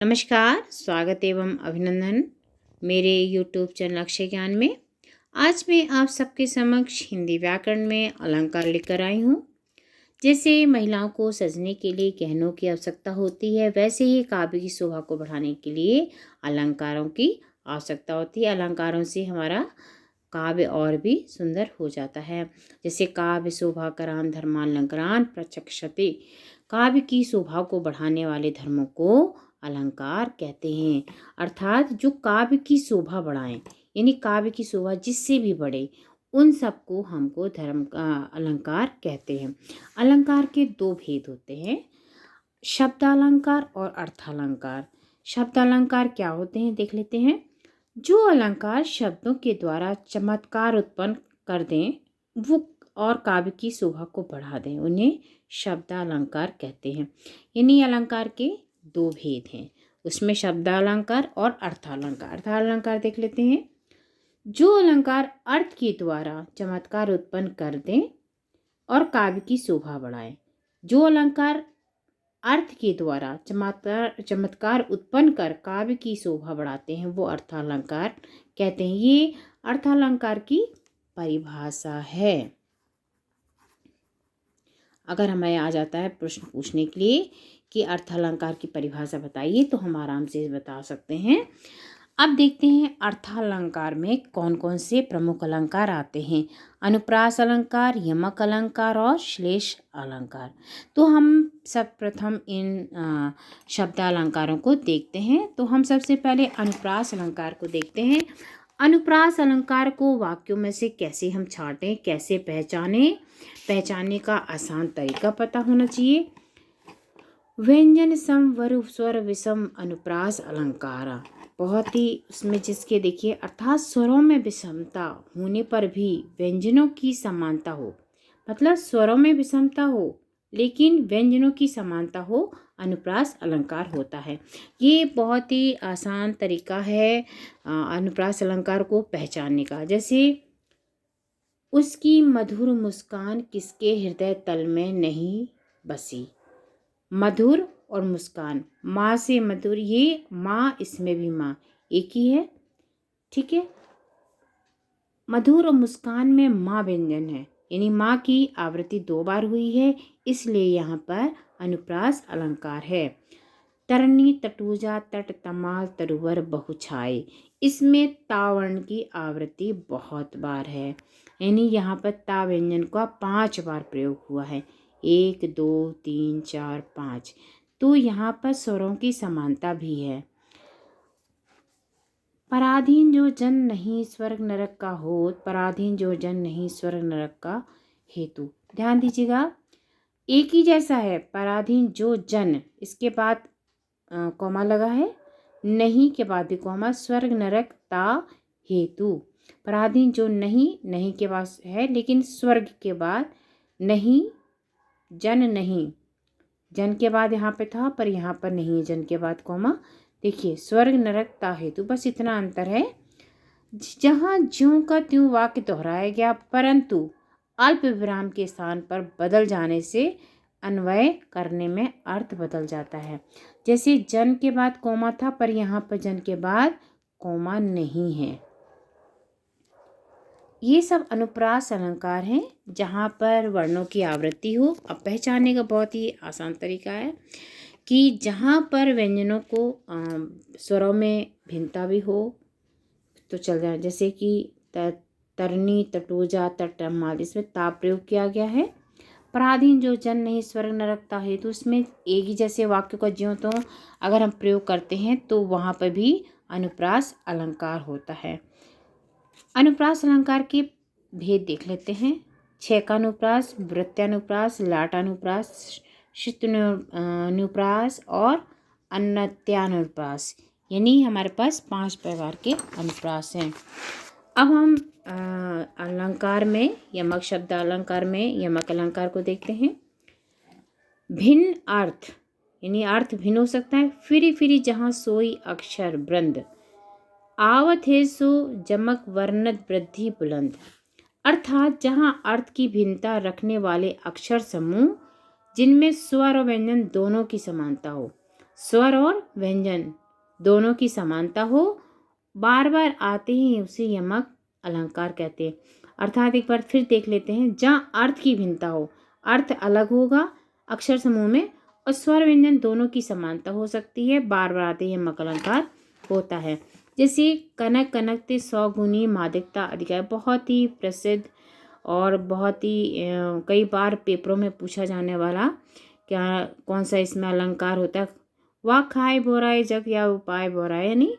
नमस्कार, स्वागत एवं अभिनंदन मेरे YouTube चैनल अक्षय ज्ञान में। आज मैं आप सबके समक्ष हिंदी व्याकरण में अलंकार लेकर आई हूँ। जैसे महिलाओं को सजने के लिए गहनों की आवश्यकता होती है, वैसे ही काव्य की शोभा को बढ़ाने के लिए अलंकारों की आवश्यकता होती है। अलंकारों से हमारा काव्य और भी सुंदर हो जाता है। जैसे काव्य शोभाकरान धर्मालंकारान प्रचक्षते, काव्य की शोभा को बढ़ाने वाले धर्मों को अलंकार कहते हैं। अर्थात जो काव्य की शोभा बढ़ाएं, यानी काव्य की शोभा जिससे भी बढ़े, उन सबको हमको धर्म का अलंकार कहते हैं। अलंकार के दो भेद होते हैं, शब्दालंकार और अर्थालंकार। शब्दालंकार क्या होते हैं देख लेते हैं। जो अलंकार शब्दों के द्वारा चमत्कार उत्पन्न कर दें वो और काव्य की शोभा को बढ़ा दें, उन्हें शब्दालंकार कहते हैं। यानी अलंकार के दो भेद हैं, उसमें शब्दालंकार और अर्थालंकार। अर्थालंकार देख लेते हैं। जो अलंकार अर्थ के द्वारा चमत्कार उत्पन्न कर दें और काव्य की शोभा बढ़ाएं। जो अलंकार अर्थ के द्वारा चमत्कार उत्पन्न कर काव्य की शोभा बढ़ाते हैं वो अर्थालंकार कहते हैं। ये अर्थालंकार की परिभाषा है। अगर हमें आ जाता है प्रश्न पूछने के लिए कि अर्थालंकार की परिभाषा बताइए, तो हम आराम से बता सकते हैं। अब देखते हैं अर्थालंकार में कौन कौन से प्रमुख अलंकार आते हैं। अनुप्रास अलंकार, यमक अलंकार और श्लेष अलंकार। तो हम सब प्रथम इन शब्दालंकारों को देखते हैं। तो हम सबसे पहले अनुप्रास अलंकार को देखते हैं। अनुप्रास अलंकार को वाक्यों में से कैसे हम छांटें, कैसे पहचानने का आसान तरीका पता होना चाहिए। व्यंजन सम वरु स्वर विषम अनुप्रास अलंकार, बहुत ही उसमें जिसके देखिए अर्थात स्वरों में विषमता होने पर भी व्यंजनों की समानता हो, मतलब स्वरों में विषमता हो लेकिन व्यंजनों की समानता हो, अनुप्रास अलंकार होता है। ये बहुत ही आसान तरीका है अनुप्रास अलंकार को पहचानने का। जैसे उसकी मधुर मुस्कान किसके हृदय तल में नहीं बसी। मधुर और मुस्कान, माँ से मधुर, ये माँ, इसमें भी माँ एक ही है, ठीक है। मधुर और मुस्कान में माँ व्यंजन है, यानी माँ की आवृत्ति दो बार हुई है, इसलिए यहाँ पर अनुप्रास अलंकार है। तरनी तटुजा तट तमाल तरुवर बहुछाए, इसमें तावर्ण की आवृत्ति बहुत बार है, यानी यहाँ पर ता व्यंजन का 5 बार प्रयोग हुआ है। 1 2 3 4 5। तो यहाँ पर स्वरों की समानता भी है। पराधीन जो जन नहीं स्वर्ग नरक का होत, पराधीन जो जन नहीं स्वर्ग नरक का हेतु। ध्यान दीजिएगा, एक ही जैसा है। पराधीन जो जन, इसके बाद कॉमा लगा है, नहीं के बाद भी कॉमा, स्वर्ग नरक ता हेतु। पराधीन जो नहीं के पास है लेकिन स्वर्ग के बाद नहीं, जन नहीं, जन के बाद यहाँ पे था पर यहाँ पर नहीं है, जन के बाद कॉमा। देखिए स्वर्ग नरक ता हेतु, बस इतना अंतर है। जहाँ ज्यों का त्यों वाक्य दोहराया गया परंतु अल्प विराम के स्थान पर बदल जाने से अन्वय करने में अर्थ बदल जाता है। जैसे जन के बाद कोमा था पर यहाँ पर जन के बाद कोमा नहीं है। ये सब अनुप्रास अलंकार हैं जहाँ पर वर्णों की आवृत्ति हो। अब पहचानने का बहुत ही आसान तरीका है कि जहाँ पर व्यंजनों को स्वरों में भिन्नता भी हो तो चल जाए। जैसे कि तरनी तटोजा तटमाल, इसमें ता प्रयोग किया गया है। पराधीन जो जन नहीं स्वर्ग नरकता है, तो उसमें एक ही जैसे वाक्य का ज्यों तो अगर हम प्रयोग करते हैं तो वहाँ पर भी अनुप्रास अलंकार होता है। अनुप्रास अलंकार के भेद देख लेते हैं। छेकानुप्रास, वृत्यानुप्रास, लाटानुप्रास, शित्यानुप्रास और अन्नत्यानुप्रास, यानी हमारे पास 5 प्रकार के अनुप्रास हैं। अब हम अलंकार में यमक शब्द अलंकार में यमक अलंकार को देखते हैं। भिन्न अर्थ, यानी अर्थ भिन्न हो सकता है। फिरी फिरी जहाँ सोई अक्षर वृंद, आवत है सो जमक वर्णत वृद्धि बुलंद। अर्थात जहाँ अर्थ की भिन्नता रखने वाले अक्षर समूह जिनमें स्वर और व्यंजन दोनों की समानता हो। स्वर और व्यंजन दोनों की समानता हो, बार बार आते ही उसे यमक अलंकार कहते हैं। अर्थात एक बार फिर देख लेते हैं, जहाँ अर्थ की भिन्नता हो, अर्थ अलग होगा अक्षर समूह में, और स्वर व्यंजन दोनों की समानता हो सकती है, बार बार आते ही यमक अलंकार होता है। जैसे कनक कनकते 100 गुनी मादकता अधिकार, बहुत ही प्रसिद्ध और बहुत ही कई बार पेपरों में पूछा जाने वाला क्या कौन सा इसमें अलंकार होता है। वाह खाए बोराए जग या उपाय बोराए, यानी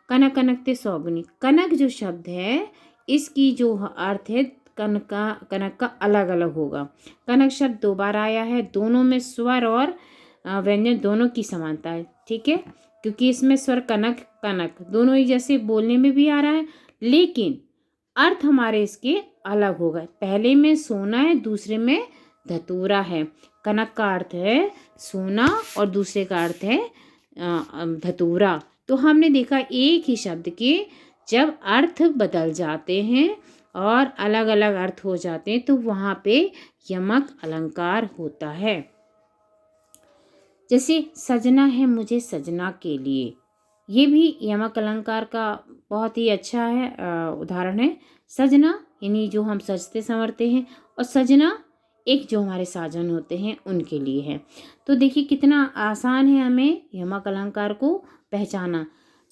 कनक कनकते 100 गुनी। कनक जो शब्द है इसकी जो अर्थ है कनक का अलग अलग होगा। कनक शब्द 2 बार आया है, दोनों में स्वर और व्यंजन दोनों की समानता है, ठीक है, क्योंकि इसमें स्वर कनक कनक दोनों ही जैसे बोलने में भी आ रहा है, लेकिन अर्थ हमारे इसके अलग होगा। पहले में सोना है, दूसरे में धतूरा है। कनक का अर्थ है सोना और दूसरे का अर्थ है धतूरा। तो हमने देखा एक ही शब्द के जब अर्थ बदल जाते हैं और अलग अलग अर्थ हो जाते हैं तो वहाँ पे यमक अलंकार होता है। जैसे सजना है मुझे सजना के लिए, ये भी यमक अलंकार का बहुत ही अच्छा है उदाहरण है। सजना यानी जो हम सजते संवरते हैं, और सजना एक जो हमारे साजन होते हैं उनके लिए है। तो देखिए कितना आसान है हमें यमक अलंकार को पहचाना।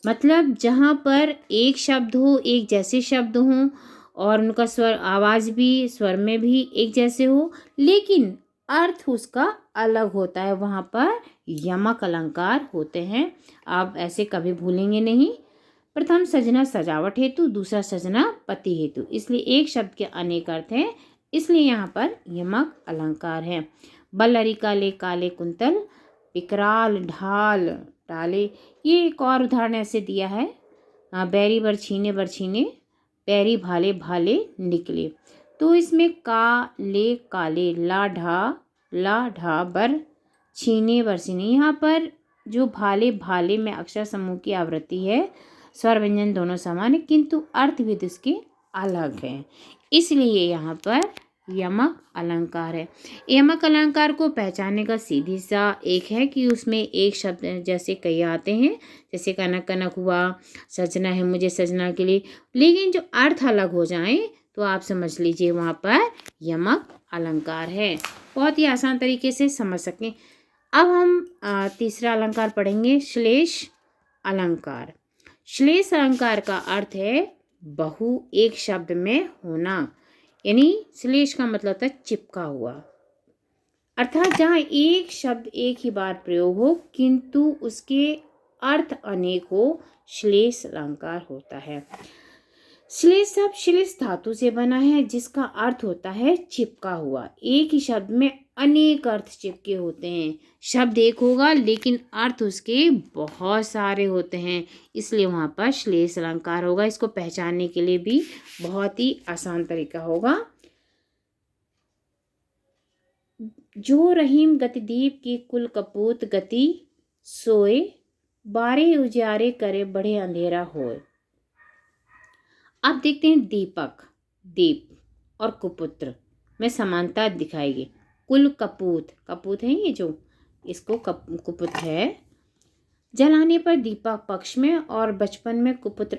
मतलब जहाँ पर एक शब्द हो, एक जैसे शब्द हों और उनका स्वर आवाज़ भी स्वर में भी एक जैसे हो, लेकिन अर्थ उसका अलग होता है, वहाँ पर यमक अलंकार होते हैं। आप ऐसे कभी भूलेंगे नहीं। प्रथम सजना सजावट हेतु, दूसरा सजना पति हेतु, इसलिए एक शब्द के अनेक अर्थ हैं, इसलिए यहाँ पर यमक अलंकार है। बल्लरी काले काले कुंतल, विकराल ढाल डाले, ये एक और उदाहरण ऐसे दिया है। बैरी बरछीने पैरी भाले भाले निकले। तो इसमें काले काले ला ढा बर छीने बरछीने, यहाँ पर जो भाले भाले में अक्षर समूह की आवृत्ति है, स्वर व्यंजन दोनों समान है, किंतु अर्थविद इसके अलग है, इसलिए यहाँ पर यमक अलंकार है। यमक अलंकार को पहचानने का सीधी सा एक है कि उसमें एक शब्द जैसे कई आते हैं, जैसे कनक कनक हुआ, सजना है मुझे सजना के लिए, लेकिन जो अर्थ अलग हो जाएं तो आप समझ लीजिए वहाँ पर यमक अलंकार है। बहुत ही आसान तरीके से समझ सकें। अब हम तीसरा अलंकार पढ़ेंगे, श्लेष अलंकार। श्लेष अलंकार का अर्थ है बहु एक शब्द में होना, यानी श्लेष का मतलब था चिपका हुआ, अर्थात जहाँ एक शब्द एक ही बार प्रयोग हो किंतु उसके अर्थ अनेक हो, श्लेष अलंकार होता है। श्लेष शब्द श्लेष धातु से बना है, जिसका अर्थ होता है चिपका हुआ। एक ही शब्द में अनेक अर्थ चिपके होते हैं, शब्द एक होगा लेकिन अर्थ उसके बहुत सारे होते हैं, इसलिए वहाँ पर श्लेष अलंकार होगा। इसको पहचानने के लिए भी बहुत ही आसान तरीका होगा। जो रहीम गतिदीप की कुल कपूत गति सोए, बारे उजारे करे बढ़े अंधेरा होए। अब देखते हैं दीपक, दीप और कुपुत्र में समानता दिखाएगी। कुल कपूत, कपूत है ये जो, इसको कुपुत्र है। जलाने पर दीपक पक्ष में और बचपन में कुपुत्र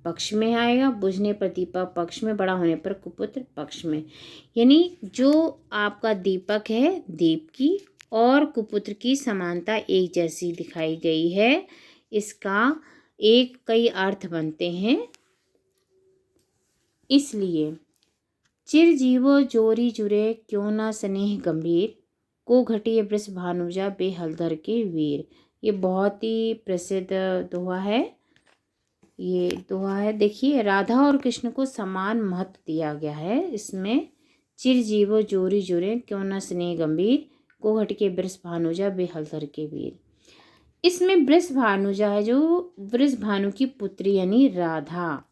पक्ष में आएगा, बुझने पर दीपक पक्ष में, बड़ा होने पर कुपुत्र पक्ष में। यानी जो आपका दीपक है, दीप की और कुपुत्र की समानता एक जैसी दिखाई गई है। इसका एक कई अर्थ बनते हैं, इसलिए चिर जीवो जोरी जुरे क्यों ना स्नेह गंभीर, को घटिए वृष भानुजा बेहलधर के वीर। ये बहुत ही प्रसिद्ध दोहा है। ये दोहा है, देखिए राधा और कृष्ण को समान महत्व दिया गया है इसमें। चिर जीवो जोरी जुरे क्यों न स्नेह गंभीर, को घटिए वृष भानुजा बेहलधर के वीर। इसमें वृष भानुजा है जो वृष भानु की पुत्री यानी राधा,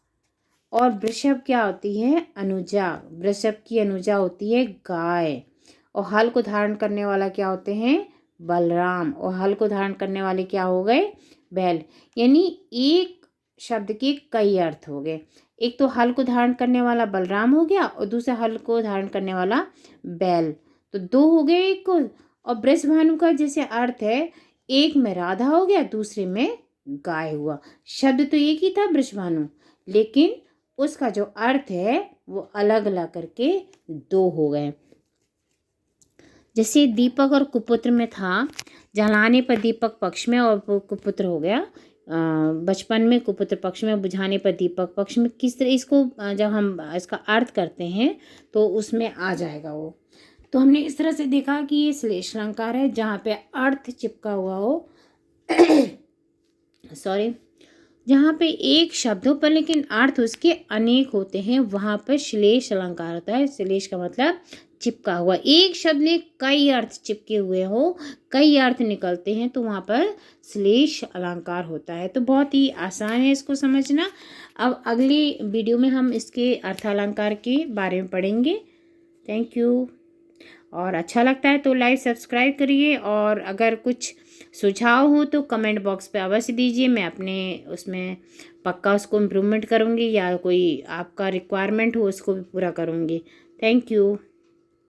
और वृषभ क्या होती है, अनुजा। वृषभ की अनुजा होती है गाय, और हल को धारण करने वाला क्या होते हैं, बलराम, और हल को धारण करने वाले क्या हो गए, बैल। यानी एक शब्द के कई अर्थ हो गए। एक तो हल को धारण करने वाला बलराम हो गया और दूसरा हल को धारण करने वाला बैल, तो दो हो गए एक को। और वृषभानु का जैसे अर्थ है, एक में राधा हो गया, दूसरे में गाय हुआ। शब्द तो एक ही था बृषभानु, लेकिन उसका जो अर्थ है वो अलग अलग करके दो हो गए। जैसे दीपक और कुपुत्र में था, जलाने पर दीपक पक्ष में और कुपुत्र हो गया बचपन में, कुपुत्र पक्ष में, बुझाने पर दीपक पक्ष में। किस तरह इसको जब हम इसका अर्थ करते हैं तो उसमें आ जाएगा वो। तो हमने इस तरह से देखा कि ये श्लेष अलंकार है जहाँ पे अर्थ चिपका हुआ हो सॉरी, जहाँ पे एक शब्द हो पर लेकिन अर्थ उसके अनेक होते हैं, वहाँ पर श्लेष अलंकार होता है। श्लेष का मतलब चिपका हुआ। एक शब्द में कई अर्थ चिपके हुए हो, कई अर्थ निकलते हैं, तो वहाँ पर श्लेष अलंकार होता है। तो बहुत ही आसान है इसको समझना। अब अगली वीडियो में हम इसके अर्थालंकार के बारे में पढ़ेंगे। Thank you. और अच्छा लगता है तो लाइक सब्सक्राइब करिए, और अगर कुछ सुझाव हो तो कमेंट बॉक्स पे अवश्य दीजिए। मैं अपने उसमें पक्का उसको इम्प्रूवमेंट करूँगी, या कोई आपका रिक्वायरमेंट हो उसको भी पूरा करूँगी। Thank you.